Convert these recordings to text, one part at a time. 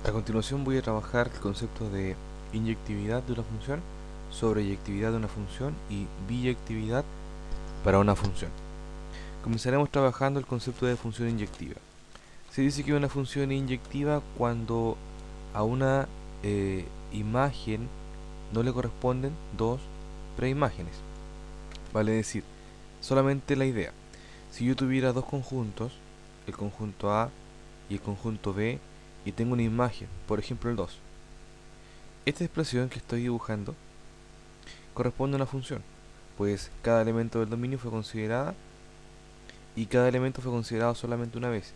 A continuación voy a trabajar el concepto de inyectividad de una función, sobreyectividad de una función y biyectividad para una función. Comenzaremos trabajando el concepto de función inyectiva. Se dice que una función es inyectiva cuando a una imagen no le corresponden dos preimágenes. Vale decir, solamente la idea. Si yo tuviera dos conjuntos, el conjunto A y el conjunto B, y tengo una imagen, por ejemplo el 2, esta expresión que estoy dibujando corresponde a una función, pues cada elemento del dominio fue considerada y cada elemento fue considerado solamente una vez.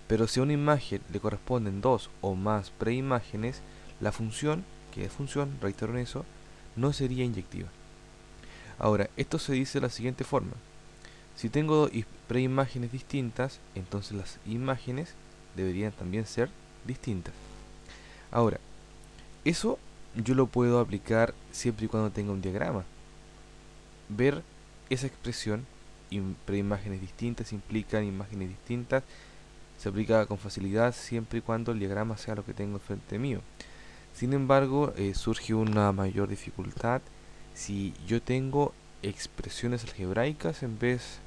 Pero si a una imagen le corresponden dos o más preimágenes, la función, que es función, reitero en eso, no sería inyectiva. Ahora, esto se dice de la siguiente forma. Si tengo preimágenes distintas, entonces las imágenes deberían también ser distintas. Ahora, eso yo lo puedo aplicar siempre y cuando tenga un diagrama. Ver esa expresión, preimágenes distintas implican imágenes distintas, se aplica con facilidad siempre y cuando el diagrama sea lo que tengo enfrente mío. Sin embargo, surge una mayor dificultad si yo tengo expresiones algebraicas en vez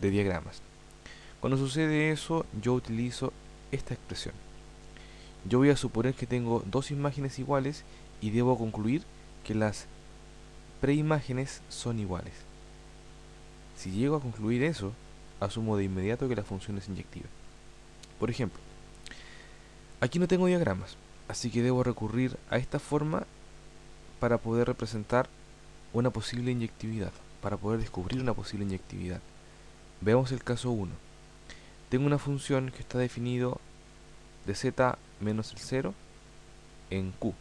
de diagramas. Cuando sucede eso, yo utilizo esta expresión. Yo voy a suponer que tengo dos imágenes iguales y debo concluir que las preimágenes son iguales. Si llego a concluir eso, asumo de inmediato que la función es inyectiva. Por ejemplo, aquí no tengo diagramas, así que debo recurrir a esta forma para poder representar una posible inyectividad, para poder descubrir una posible inyectividad. Veamos el caso 1. Tengo una función que está definido de z menos el 0 en q.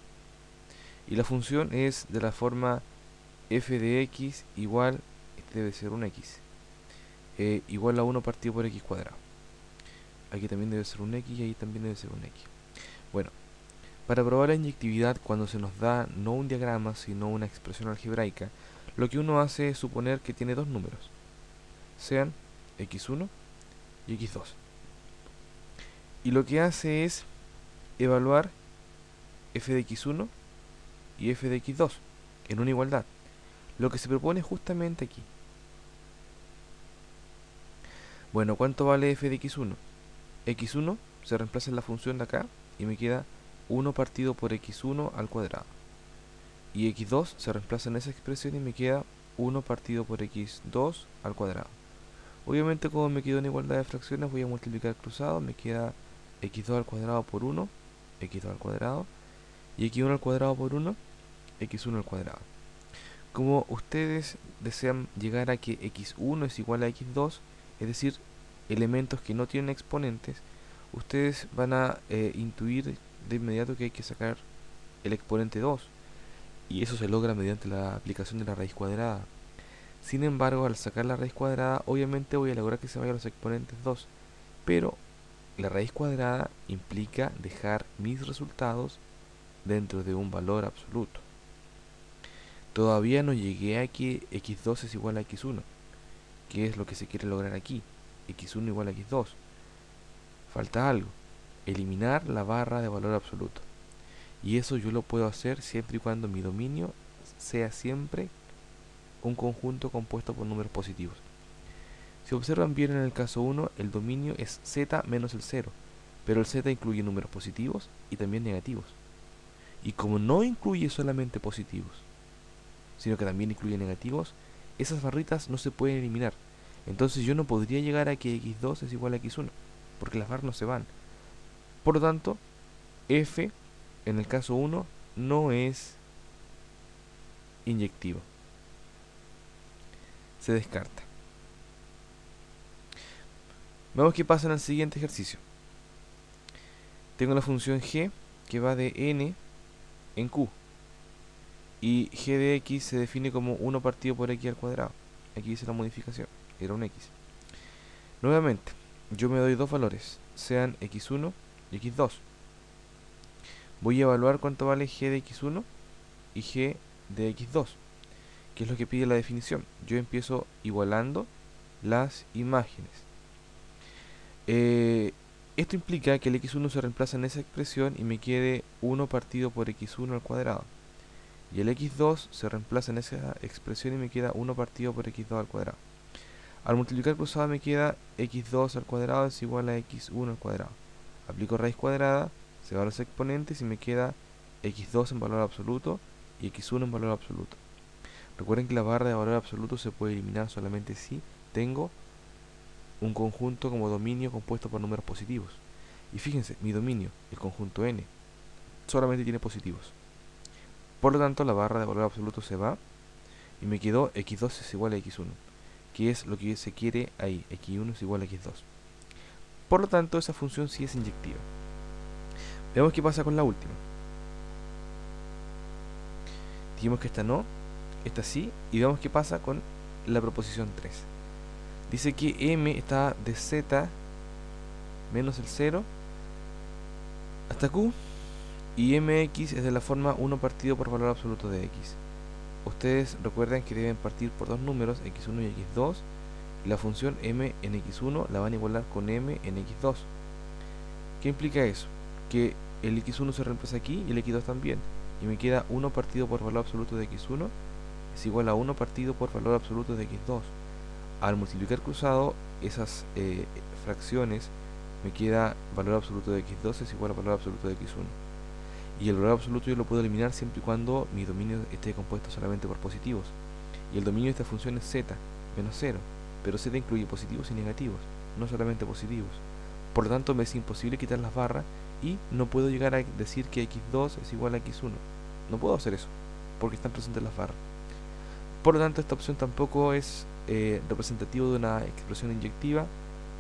Y la función es de la forma f de x igual, este debe ser un x, igual a 1 partido por x cuadrado. Aquí también debe ser un x y ahí también debe ser un x. Bueno, para probar la inyectividad cuando se nos da no un diagrama sino una expresión algebraica, lo que uno hace es suponer que tiene dos números, sean x1 y x2. Y lo que hace es evaluar f de x1 y f de x2 en una igualdad. Lo que se propone justamente aquí. Bueno, ¿cuánto vale f de x1? x1 se reemplaza en la función de acá y me queda 1 partido por x1 al cuadrado. Y x2 se reemplaza en esa expresión y me queda 1 partido por x2 al cuadrado. Obviamente, como me quedó en igualdad de fracciones, voy a multiplicar cruzado, me queda x2 al cuadrado por 1, x2 al cuadrado, y x1 al cuadrado por 1, x1 al cuadrado. Como ustedes desean llegar a que x1 es igual a x2, es decir, elementos que no tienen exponentes, ustedes van a intuir de inmediato que hay que sacar el exponente 2, y eso se logra mediante la aplicación de la raíz cuadrada. Sin embargo, al sacar la raíz cuadrada, obviamente voy a lograr que se vayan los exponentes 2, pero la raíz cuadrada implica dejar mis resultados dentro de un valor absoluto. Todavía no llegué a que x2 es igual a x1, que es lo que se quiere lograr aquí, x1 igual a x2. Falta algo, eliminar la barra de valor absoluto. Y eso yo lo puedo hacer siempre y cuando mi dominio sea siempre un conjunto compuesto por números positivos. Si observan bien en el caso 1, el dominio es z menos el 0, pero el z incluye números positivos y también negativos. Y como no incluye solamente positivos, sino que también incluye negativos, esas barritas no se pueden eliminar. Entonces yo no podría llegar a que x2 es igual a x1, porque las barras no se van. Por lo tanto, f en el caso 1 no es inyectivo. Se descarta. Veamos qué pasa en el siguiente ejercicio. Tengo la función g que va de n en q. Y g de x se define como 1 partido por x al cuadrado. Aquí dice la modificación, era un x. Nuevamente, yo me doy dos valores, sean x1 y x2. Voy a evaluar cuánto vale g de x1 y g de x2, que es lo que pide la definición. Yo empiezo igualando las imágenes. Esto implica que el x1 se reemplaza en esa expresión y me quede 1 partido por x1 al cuadrado. Y el x2 se reemplaza en esa expresión y me queda 1 partido por x2 al cuadrado. Al multiplicar cruzado me queda x2 al cuadrado es igual a x1 al cuadrado. Aplico raíz cuadrada, se van los exponentes y me queda x2 en valor absoluto y x1 en valor absoluto. Recuerden que la barra de valor absoluto se puede eliminar solamente si tengo un conjunto como dominio compuesto por números positivos. Y fíjense, mi dominio, el conjunto n, solamente tiene positivos. Por lo tanto, la barra de valor absoluto se va y me quedó x2 es igual a x1, que es lo que se quiere ahí, x1 es igual a x2. Por lo tanto, esa función sí es inyectiva. Veamos qué pasa con la última. Dijimos que esta no, esta sí, y veamos qué pasa con la proposición 3. Dice que m está de z menos el 0 hasta q, y mx es de la forma 1 partido por valor absoluto de x. Ustedes recuerden que deben partir por dos números, x1 y x2, y la función m en x1 la van a igualar con m en x2. ¿Qué implica eso? Que el x1 se reemplaza aquí y el x2 también, y me queda 1 partido por valor absoluto de x1 es igual a 1 partido por valor absoluto de x2. Al multiplicar cruzado esas fracciones me queda valor absoluto de x2 es igual a valor absoluto de x1. Y el valor absoluto yo lo puedo eliminar siempre y cuando mi dominio esté compuesto solamente por positivos. Y el dominio de esta función es z menos 0, pero z incluye positivos y negativos, no solamente positivos. Por lo tanto me es imposible quitar las barras y no puedo llegar a decir que x2 es igual a x1. No puedo hacer eso, porque están presentes las barras. Por lo tanto, esta opción tampoco es representativo de una expresión inyectiva,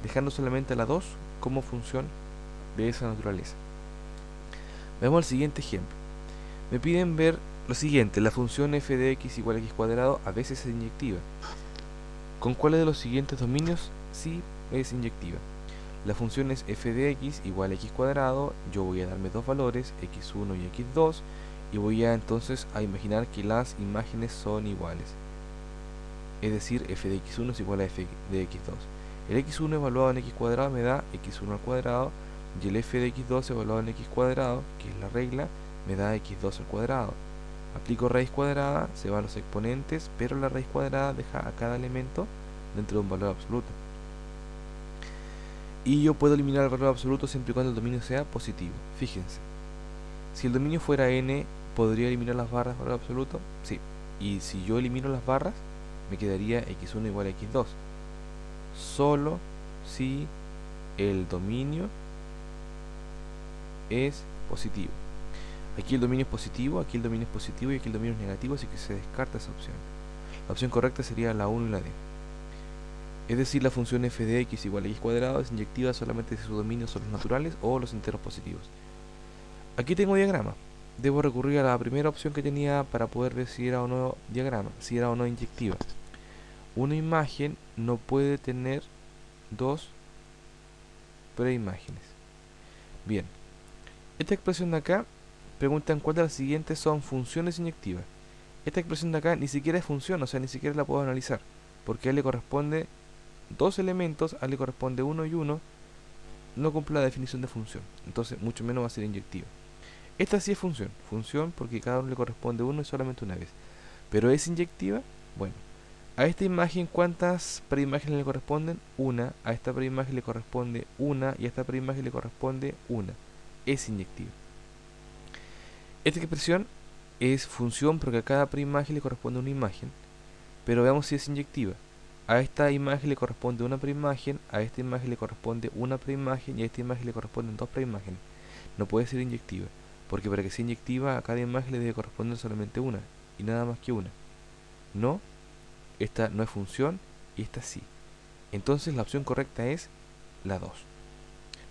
dejando solamente la 2 como función de esa naturaleza. Veamos el siguiente ejemplo. Me piden ver lo siguiente: la función f de x igual a x cuadrado a veces es inyectiva. ¿Con cuáles de los siguientes dominios sí es inyectiva? La función es f de x igual a x cuadrado, yo voy a darme dos valores, x1 y x2, y voy a entonces a imaginar que las imágenes son iguales. Es decir, f de x1 es igual a f de x2. El x1 evaluado en x cuadrado me da x1 al cuadrado, y el f de x2 evaluado en x cuadrado, que es la regla, me da x2 al cuadrado. Aplico raíz cuadrada, se van los exponentes, pero la raíz cuadrada deja a cada elemento dentro de un valor absoluto. Y yo puedo eliminar el valor absoluto siempre y cuando el dominio sea positivo. Fíjense, si el dominio fuera n, ¿podría eliminar las barras de valor absoluto? Sí. Y si yo elimino las barras, me quedaría x1 igual a x2. Solo si el dominio es positivo. Aquí el dominio es positivo, aquí el dominio es positivo y aquí el dominio es negativo, así que se descarta esa opción. La opción correcta sería la 1 y la D. Es decir, la función f de x igual a x cuadrado es inyectiva solamente si sus dominios son los naturales o los enteros positivos. Aquí tengo diagrama. Debo recurrir a la primera opción que tenía para poder ver si era o no diagrama, si era o no inyectiva. Una imagen no puede tener dos preimágenes. Bien, esta expresión de acá preguntan cuál de las siguientes son funciones inyectivas. Esta expresión de acá ni siquiera es función, o sea, ni siquiera la puedo analizar, porque a él le corresponde dos elementos, a él le corresponde 1 y 1, no cumple la definición de función, entonces mucho menos va a ser inyectiva. Esta sí es función porque cada uno le corresponde uno y solamente una vez. Pero es inyectiva, bueno, a esta imagen ¿cuántas preimágenes le corresponden? Una, a esta preimagen le corresponde una y a esta preimagen le corresponde una. Es inyectiva. Esta expresión es función porque a cada preimagen le corresponde una imagen, pero veamos si es inyectiva. A esta imagen le corresponde una preimagen, a esta imagen le corresponde una preimagen y a esta imagen le corresponden dos preimágenes. No puede ser inyectiva, porque para que sea inyectiva a cada imagen le debe corresponder solamente una, y nada más que una. No, esta no es función y esta sí. Entonces la opción correcta es la 2.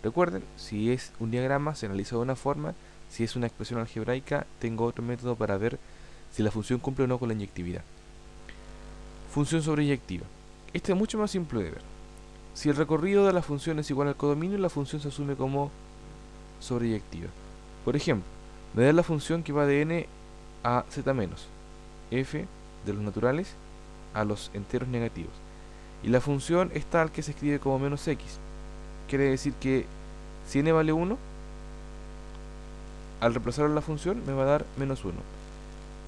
Recuerden, si es un diagrama se analiza de una forma, si es una expresión algebraica tengo otro método para ver si la función cumple o no con la inyectividad. Función sobreyectiva. Este es mucho más simple de ver. Si el recorrido de la función es igual al codominio, la función se asume como sobreyectiva. Por ejemplo, me da la función que va de n a z menos, f de los naturales a los enteros negativos. Y la función es tal que se escribe como menos x. Quiere decir que Si n vale 1, al reemplazarlo en la función me va a dar menos 1.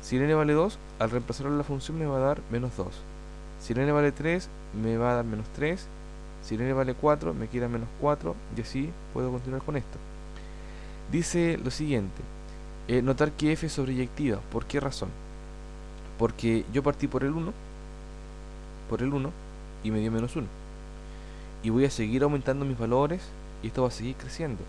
Si n vale 2, al reemplazarlo en la función me va a dar menos 2. Si n vale 3, me va a dar menos 3. Si n vale 4, me queda menos 4. Y así puedo continuar con esto. Dice lo siguiente. Notar que f es sobreyectiva. ¿Por qué razón? Porque yo partí por el 1. Y me dio menos 1. Y voy a seguir aumentando mis valores. Y esto va a seguir creciendo.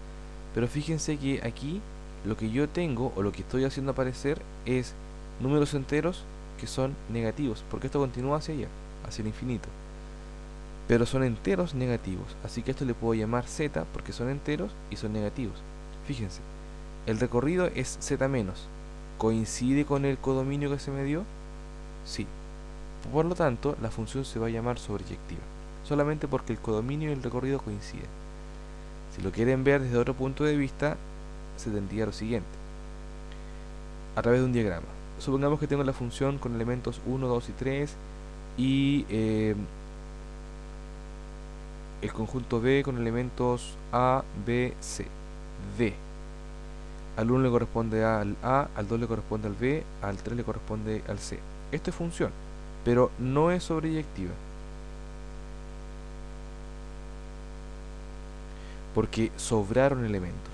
Pero fíjense que aquí lo que yo tengo, o lo que estoy haciendo aparecer, es números enteros que son negativos, porque esto continúa hacia allá, hacia el infinito, pero son enteros negativos, así que esto le puedo llamar z porque son enteros y son negativos. Fíjense, el recorrido es z menos. ¿Coincide con el codominio que se me dio? Sí. Por lo tanto, la función se va a llamar sobreyectiva, solamente porque el codominio y el recorrido coinciden. Si lo quieren ver desde otro punto de vista, se tendría lo siguiente. A través de un diagrama. Supongamos que tengo la función con elementos 1, 2 y 3 y el conjunto B con elementos A, B, C, D. Al 1 le corresponde al A, al 2 le corresponde al B, al 3 le corresponde al C. Esto es función, pero no es sobreyectiva, porque sobraron elementos.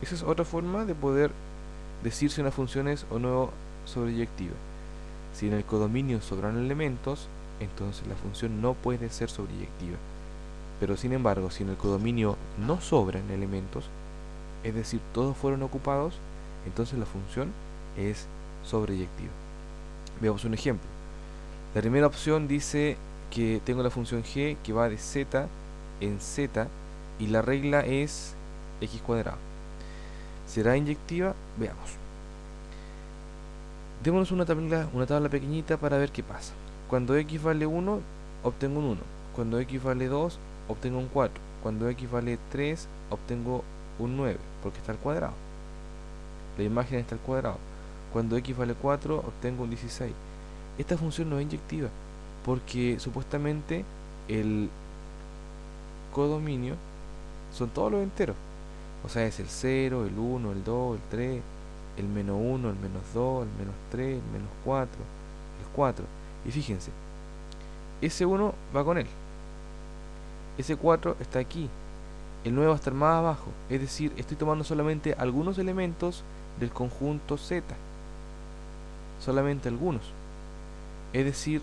Esa es otra forma de poder decir si una función es o no sobreyectiva. Si en el codominio sobran elementos, entonces la función no puede ser sobreyectiva. Pero sin embargo, si en el codominio no sobran elementos, es decir, todos fueron ocupados, entonces la función es sobreyectiva. Veamos un ejemplo. La primera opción dice que tengo la función g que va de z en z y la regla es x cuadrado. ¿Será inyectiva? Veamos. Démonos una tabla pequeñita para ver qué pasa. Cuando x vale 1, obtengo un 1. Cuando x vale 2, obtengo un 4. Cuando x vale 3, obtengo un 9, porque está al cuadrado. La imagen está al cuadrado. Cuando x vale 4, obtengo un 16. Esta función no es inyectiva, porque supuestamente el codominio son todos los enteros. O sea, es el 0, el 1, el 2, el 3, el menos 1, el menos 2, el menos 3, el menos 4, el 4. Y fíjense, ese 1 va con él. Ese 4 está aquí. El 9 va a estar más abajo. Es decir, estoy tomando solamente algunos elementos del conjunto Z. Solamente algunos. Es decir,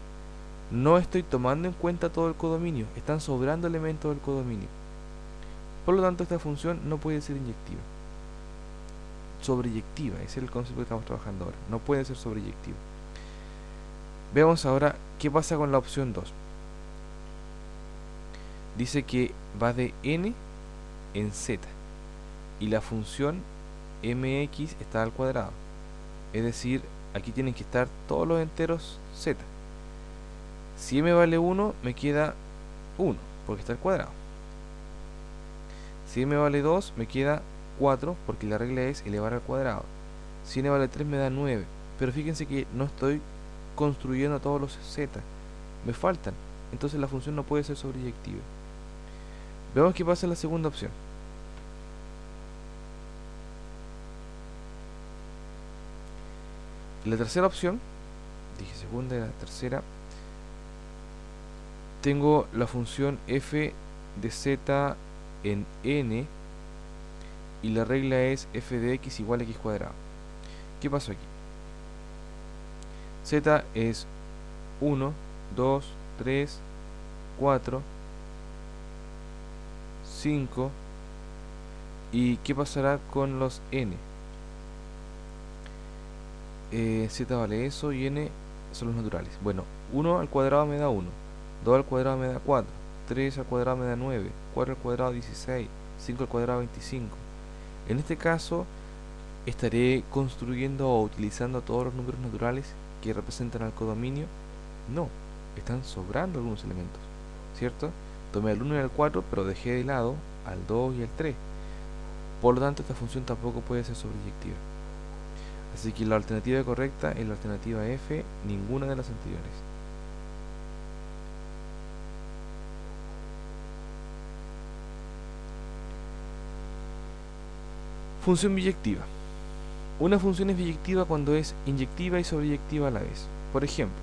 no estoy tomando en cuenta todo el codominio. Están sobrando elementos del codominio. Por lo tanto, esta función no puede ser inyectiva. Sobreyectiva, ese es el concepto que estamos trabajando ahora. No puede ser sobreyectiva. Veamos ahora qué pasa con la opción 2. Dice que va de n en z y la función mx está al cuadrado. Es decir, aquí tienen que estar todos los enteros z. Si m vale 1, me queda 1, porque está al cuadrado. Si m vale 2, me queda 4, porque la regla es elevar al cuadrado. Si n vale 3, me da 9. Pero fíjense que no estoy construyendo todos los z. Me faltan. Entonces la función no puede ser sobreyectiva. Veamos qué pasa en la segunda opción. En la tercera opción, dije segunda y la tercera, tengo la función f de z en n y la regla es f de x igual a x cuadrado. ¿Qué pasó aquí? Z es 1, 2, 3, 4, 5. ¿Y qué pasará con los n? Z vale eso y n son los naturales. Bueno, 1 al cuadrado me da 1, 2 al cuadrado me da 4, 3 al cuadrado me da 9, 4 al cuadrado 16, 5 al cuadrado 25. En este caso estaré construyendo o utilizando todos los números naturales que representan al codominio. No, están sobrando algunos elementos, ¿cierto? Tomé al 1 y al 4, pero dejé de lado al 2 y al 3. Por lo tanto, esta función tampoco puede ser sobreyectiva. Así que la alternativa correcta es la alternativa F, ninguna de las anteriores. Función biyectiva. Una función es biyectiva cuando es inyectiva y sobreyectiva a la vez. Por ejemplo,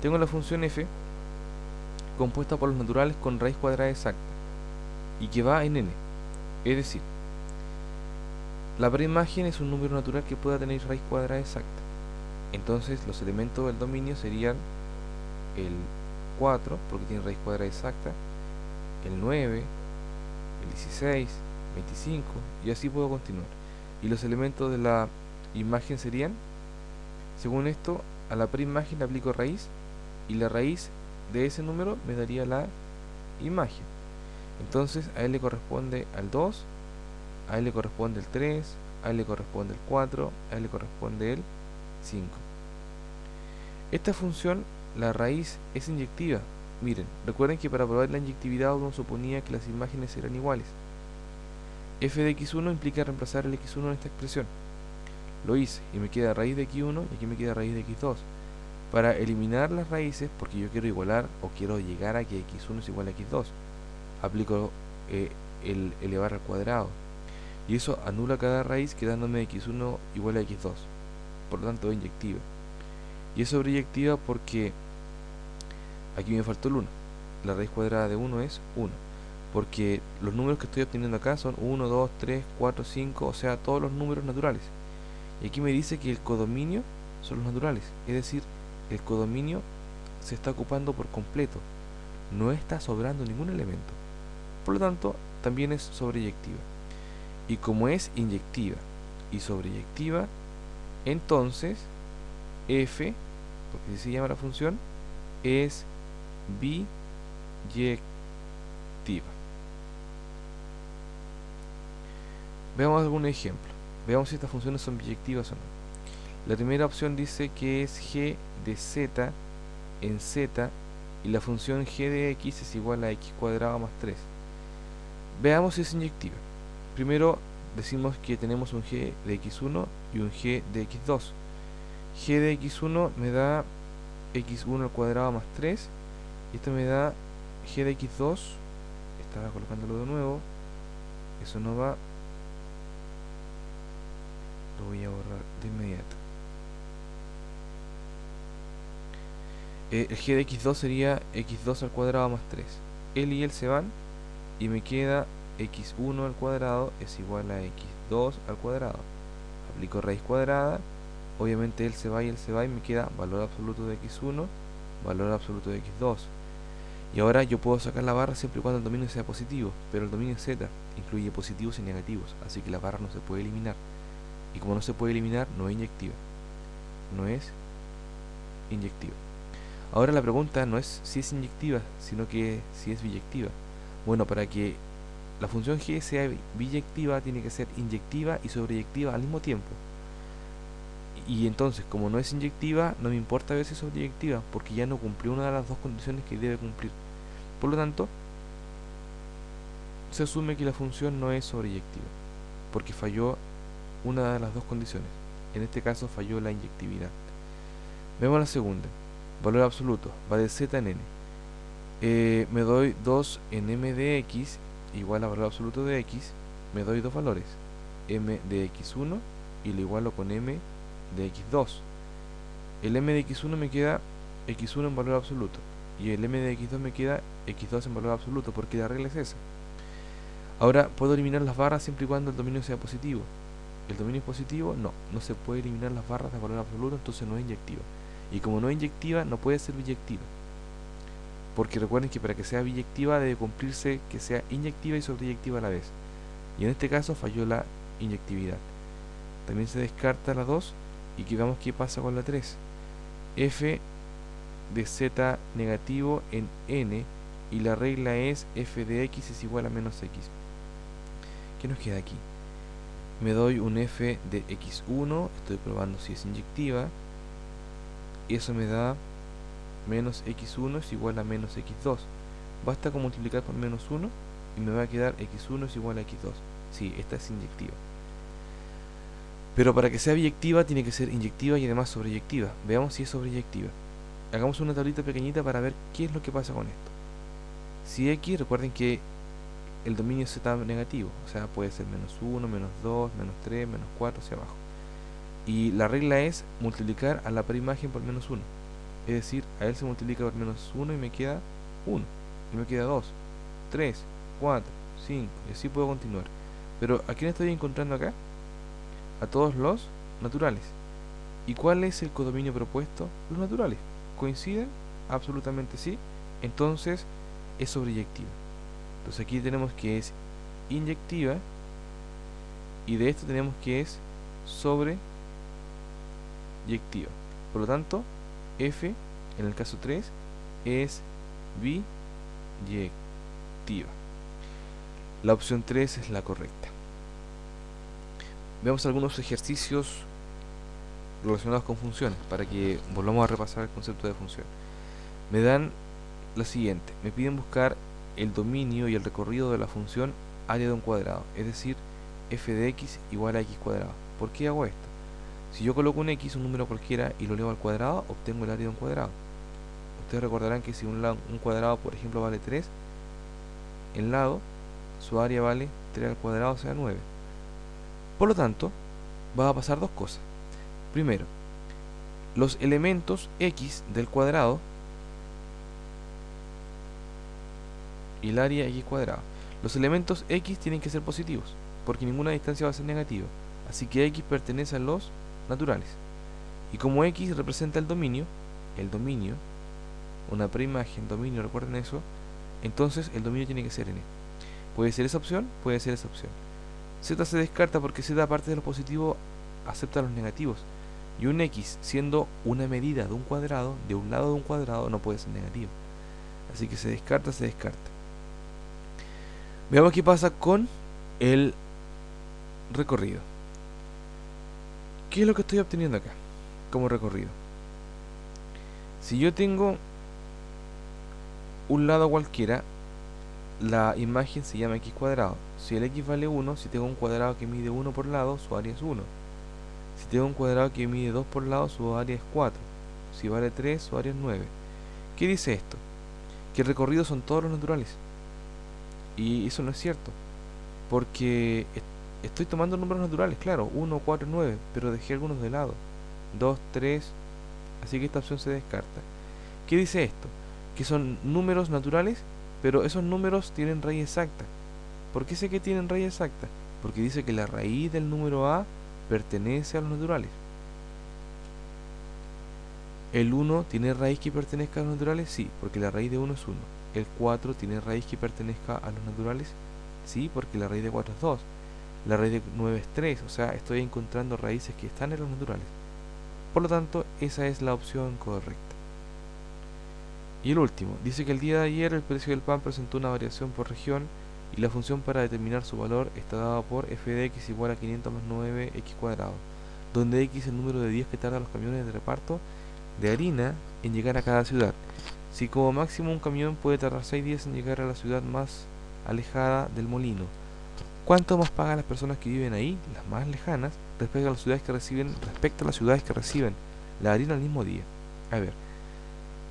tengo la función f compuesta por los naturales con raíz cuadrada exacta y que va en n. Es decir, la preimagen es un número natural que pueda tener raíz cuadrada exacta. Entonces los elementos del dominio serían el 4, porque tiene raíz cuadrada exacta, el 9, el 16, 25, y así puedo continuar. Y los elementos de la imagen serían, según esto, a la preimagen le aplico raíz, y la raíz de ese número me daría la imagen. Entonces a él le corresponde al 2, a él le corresponde el 3, a él le corresponde el 4, a él le corresponde el 5. Esta función, la raíz, es inyectiva. Miren, recuerden que para probar la inyectividad uno suponía que las imágenes eran iguales. F de x1 implica reemplazar el x1 en esta expresión. Lo hice y me queda raíz de x1 y aquí me queda raíz de x2. Para eliminar las raíces, porque yo quiero igualar o quiero llegar a que x1 es igual a x2, aplico el elevar al cuadrado. Y eso anula cada raíz quedándome x1 igual a x2. Por lo tanto es inyectiva. Y es sobreyectiva porque aquí me faltó el 1. La raíz cuadrada de 1 es 1. Porque los números que estoy obteniendo acá son 1, 2, 3, 4, 5, o sea, todos los números naturales. Y aquí me dice que el codominio son los naturales. Es decir, el codominio se está ocupando por completo. No está sobrando ningún elemento. Por lo tanto, también es sobreyectiva. Y como es inyectiva y sobreyectiva, entonces f, porque así se llama la función, es biyectiva. Veamos algún ejemplo. Veamos si estas funciones son biyectivas o no. La primera opción dice que es g de z en z y la función g de x es igual a x cuadrado más 3. Veamos si es inyectiva. Primero decimos que tenemos un g de x1 y un g de x2. G de x1 me da x1 al cuadrado más 3 y esto me da g de x2. Estaba colocándolo de nuevo, eso no va, lo voy a borrar de inmediato. El g de x2 sería x2 al cuadrado más 3. Él y él se van y me queda x1 al cuadrado es igual a x2 al cuadrado. Aplico raíz cuadrada, obviamente él se va y me queda valor absoluto de x1, valor absoluto de x2. Y ahora yo puedo sacar la barra siempre y cuando el dominio sea positivo, pero el dominio z incluye positivos y negativos, así que la barra no se puede eliminar. Y como no se puede eliminar, no es inyectiva. No es inyectiva. Ahora la pregunta no es si es inyectiva, sino que si es biyectiva. Bueno, para que la función g sea biyectiva, tiene que ser inyectiva y sobreyectiva al mismo tiempo. Y entonces, como no es inyectiva, no me importa ver si es sobreyectiva, porque ya no cumplió una de las dos condiciones que debe cumplir. Por lo tanto, se asume que la función no es sobreyectiva, porque falló una de las dos condiciones. En este caso falló la inyectividad. Vemos la segunda. Valor absoluto, va de z en n. Me doy 2 en m de x igual a valor absoluto de x. Me doy dos valores, m de x1 y lo igualo con m de x2. El m de x1 me queda x1 en valor absoluto y el m de x2 me queda x2 en valor absoluto, porque la regla es esa. Ahora puedo eliminar las barras siempre y cuando el dominio sea positivo. ¿El dominio es positivo? No se puede eliminar las barras de valor absoluto, entonces no es inyectiva. Y como no es inyectiva, no puede ser biyectiva, porque recuerden que para que sea biyectiva debe cumplirse que sea inyectiva y sobreyectiva a la vez, y en este caso falló la inyectividad. También se descarta la 2 y que veamos qué pasa con la 3. F de z negativo en n y la regla es f de x es igual a menos x. ¿Qué nos queda aquí? Me doy un f de x1, estoy probando si es inyectiva, y eso me da menos x1 es igual a menos x2. Basta con multiplicar por menos 1 y me va a quedar x1 es igual a x2. Sí, esta es inyectiva. Pero para que sea biyectiva tiene que ser inyectiva y además sobreyectiva. Veamos si es sobreyectiva. Hagamos una tablita pequeñita para ver qué es lo que pasa con esto. Si x, recuerden que el dominio z negativo, o sea, puede ser -1, -2, -3, -4 hacia abajo. Y la regla es multiplicar a la parimagen por -1. Es decir, a él se multiplica por -1 y me queda 1. Y me queda 2, 3, 4, 5. Y así puedo continuar. Pero ¿a quién estoy encontrando acá? A todos los naturales. ¿Y cuál es el codominio propuesto? Los naturales. ¿Coinciden? Absolutamente sí. Entonces es sobreyectiva. Entonces aquí tenemos que es inyectiva. Y de esto tenemos que es sobreyectiva. Por lo tanto, F, en el caso 3, es biyectiva. La opción 3 es la correcta. Veamos algunos ejercicios relacionados con funciones para que volvamos a repasar el concepto de función. Me dan la siguiente. Me piden buscar el dominio y el recorrido de la función área de un cuadrado, es decir, f de x igual a x cuadrado. ¿Por qué hago esto? Si yo coloco un x, un número cualquiera, y lo elevo al cuadrado, obtengo el área de un cuadrado. Ustedes recordarán que si un cuadrado, por ejemplo, vale 3, el lado, su área vale 3 al cuadrado, o sea 9. Por lo tanto, va a pasar dos cosas. Primero, los elementos x del cuadrado y el área x cuadrado. Los elementos x tienen que ser positivos, porque ninguna distancia va a ser negativa. Así que x pertenece a los naturales. Y como x representa el dominio, una preimagen, dominio, recuerden eso, entonces el dominio tiene que ser n. Puede ser esa opción, puede ser esa opción. Z se descarta porque z, aparte de los positivos, acepta los negativos. Y un x, siendo una medida de un cuadrado, de un lado de un cuadrado, no puede ser negativo. Así que se descarta, se descarta. Veamos qué pasa con el recorrido. ¿Qué es lo que estoy obteniendo acá como recorrido? Si yo tengo un lado cualquiera, la imagen se llama x cuadrado. Si el x vale 1, si tengo un cuadrado que mide 1 por lado, su área es 1. Si tengo un cuadrado que mide 2 por lado, su área es 4. Si vale 3, su área es 9. ¿Qué dice esto? Que el recorrido son todos los naturales. Y eso no es cierto, porque estoy tomando números naturales, claro, 1, 4, 9, pero dejé algunos de lado, 2, 3, así que esta opción se descarta. ¿Qué dice esto? Que son números naturales, pero esos números tienen raíz exacta. ¿Por qué sé que tienen raíz exacta? Porque dice que la raíz del número a pertenece a los naturales. ¿El 1 tiene raíz que pertenezca a los naturales? Sí, porque la raíz de 1 es 1. ¿El 4 tiene raíz que pertenezca a los naturales? Sí, porque la raíz de 4 es 2. La raíz de 9 es 3, o sea, estoy encontrando raíces que están en los naturales. Por lo tanto, esa es la opción correcta. Y el último, dice que el día de ayer el precio del pan presentó una variación por región y la función para determinar su valor está dada por f de x igual a 500 más 9x cuadrado, donde x es el número de días que tardan los camiones de reparto de harina en llegar a cada ciudad. Si como máximo un camión puede tardar 6 días en llegar a la ciudad más alejada del molino, ¿cuánto más pagan las personas que viven ahí, las más lejanas, respecto a las ciudades que reciben la harina al mismo día? A ver,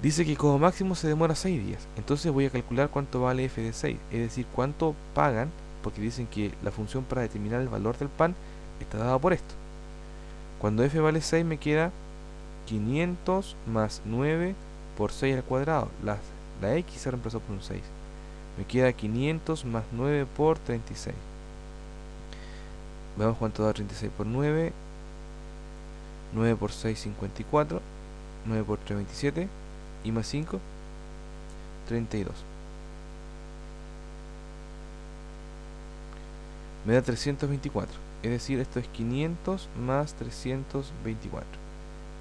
dice que como máximo se demora 6 días, entonces voy a calcular cuánto vale f de 6, es decir, cuánto pagan, porque dicen que la función para determinar el valor del pan está dada por esto. Cuando f vale 6 me queda 500 más 9 por 6 al cuadrado, la x se reemplazó por un 6. Me queda 500 más 9 por 36. Veamos cuánto da 36 por 9. 9 por 6, 54. 9 por 3, 27. Y más 5, 32. Me da 324. Es decir, esto es 500 más 324.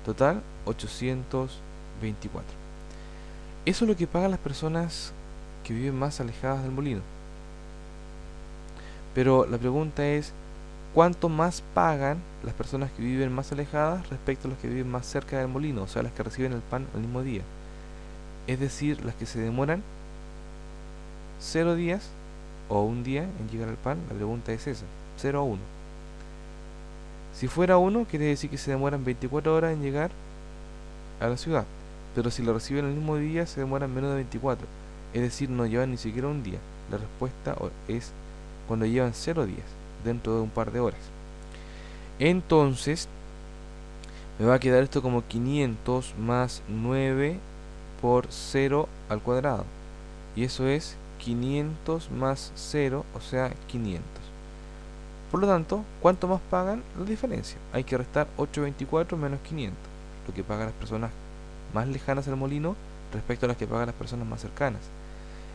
Total, 824. Eso es lo que pagan las personas que viven más alejadas del molino. Pero la pregunta es, ¿cuánto más pagan las personas que viven más alejadas respecto a las que viven más cerca del molino? O sea, las que reciben el pan al mismo día. Es decir, las que se demoran 0 días o un día en llegar al pan. La pregunta es esa, 0 o 1. Si fuera 1, quiere decir que se demoran 24 horas en llegar a la ciudad. Pero si lo reciben el mismo día, se demoran menos de 24. Es decir, no llevan ni siquiera un día. La respuesta es cuando llevan 0 días, dentro de un par de horas. Entonces me va a quedar esto como 500 más 9 por 0 al cuadrado, y eso es 500 más 0, o sea 500. Por lo tanto, ¿cuánto más pagan? La diferencia. Hay que restar 824 menos 500, lo que pagan las personas más lejanas al molino respecto a las que pagan las personas más cercanas.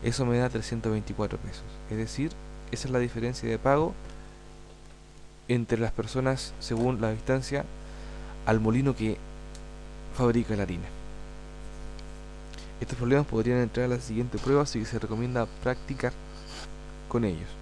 Eso me da 324 pesos. Es decir, esa es la diferencia de pago entre las personas según la distancia al molino que fabrica la harina. Estos problemas podrían entrar a la siguiente prueba, así que se recomienda practicar con ellos.